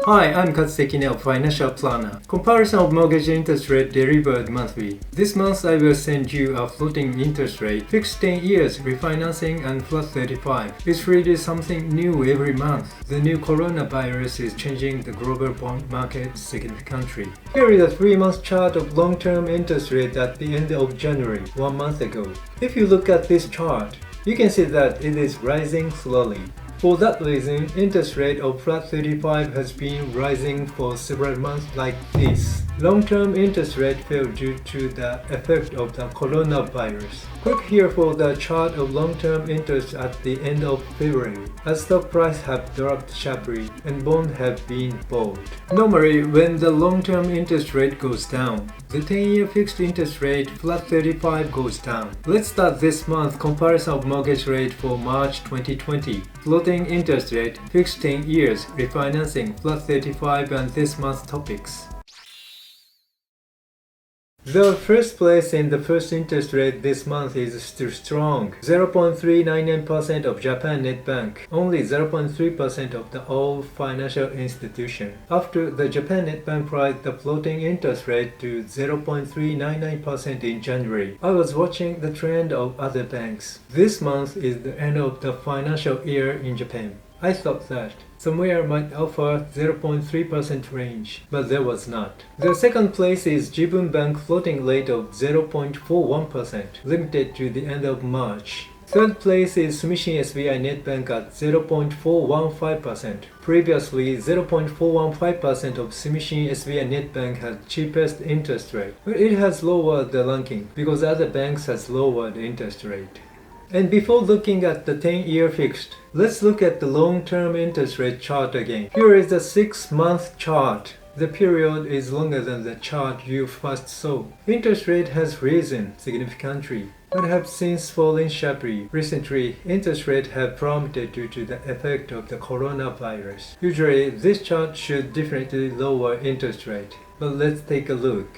Hi, I'm Katsunao Sekine, a financial planner. Comparison of mortgage interest rate delivered monthly. This month I will send you a floating interest rate, fixed 10 years, refinancing and flat 35. It's really something new every month. The new coronavirus is changing the global bond market significantly. Here is a 3-month chart of long-term interest rate at the end of January, 1 month ago. If you look at this chart, you can see that it is rising slowly. For that reason, interest rate of flat 35 has been rising for several months like this. Long-term interest rate fell due to the effect of the coronavirus. Click here for the chart of long-term interest at the end of February, as stock price have dropped sharply and bonds have been bought. Normally, when the long-term interest rate goes down, the 10-year fixed interest rate flat 35 goes down. Let's start this month comparison of mortgage rate for March 2020. Floating interest rate, fixed 10 years, refinancing, flat 35 and this month's topics. The first place in the first interest rate this month is still strong. 0.399% of Japan Net Bank, only 0.3% of the all financial institution. After the Japan Net Bank raised the floating interest rate to 0.399% in January, I was watching the trend of other banks. This month is the end of the financial year in Japan. I thought that somewhere might offer 0.3% range, but there was not. The second place is Jibun Bank floating rate of 0.41%, limited to the end of March. Third place is Sumishin SBI Net Bank at 0.415%. Previously, 0.415% of Sumishin SBI Net Bank had cheapest interest rate, but it has lowered the ranking because other banks has lowered interest rate. And before looking at the 10-year fixed, let's look at the long-term interest rate chart again. Here is the 6-month chart. The period is longer than the chart you first saw. Interest rate has risen significantly, but have since fallen sharply. Recently, interest rates have plummeted due to the effect of the coronavirus. Usually, this chart should definitely lower interest rate, but let's take a look.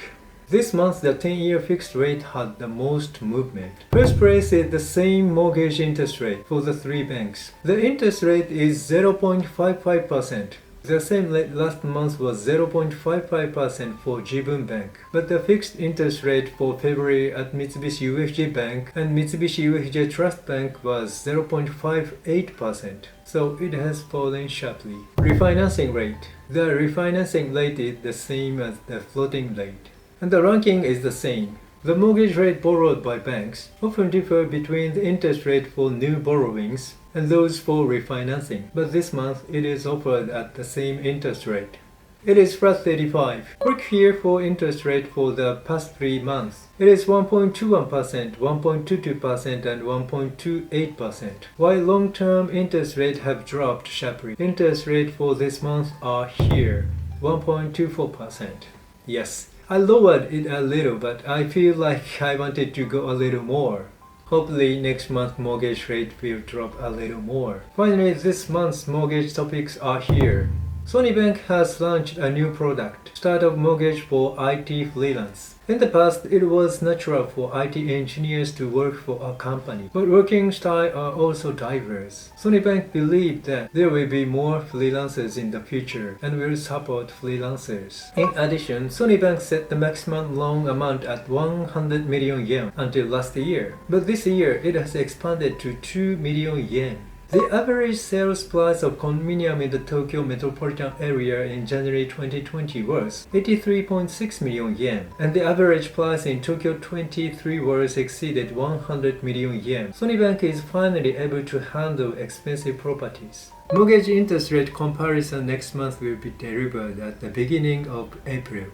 This month, the 10-year fixed rate had the most movement. First place is the same mortgage interest rate for the 3 banks. The interest rate is 0.55%. The same rate last month was 0.55% for Jibun Bank. But the fixed interest rate for February at Mitsubishi UFJ Bank and Mitsubishi UFJ Trust Bank was 0.58%. So it has fallen sharply. Refinancing rate. The refinancing rate is the same as the floating rate. And the ranking is the same. The mortgage rate borrowed by banks often differ between the interest rate for new borrowings and those for refinancing, but this month it is offered at the same interest rate. It is flat 35. Click here for interest rate for the past 3 months. It is 1.21%, 1.22% and 1.28%. While long-term interest rates have dropped sharply, interest rate for this month are here, 1.24%. Yes. I lowered it a little, but I feel like I wanted to go a little more. Hopefully next month mortgage rate will drop a little more. Finally, this month's mortgage topics are here. Sony Bank has launched a new product, startup mortgage for IT freelance. In the past, it was natural for IT engineers to work for a company, but working styles are also diverse. Sony Bank believes that there will be more freelancers in the future and will support freelancers. In addition, Sony Bank set the maximum loan amount at 100 million yen until last year, but this year it has expanded to 2 million yen. The average sales price of condominium in the Tokyo metropolitan area in January 2020 was 83.6 million yen, and the average price in Tokyo 23 was exceeded 100 million yen. Sony Bank is finally able to handle expensive properties. Mortgage interest rate comparison next month will be delivered at the beginning of April.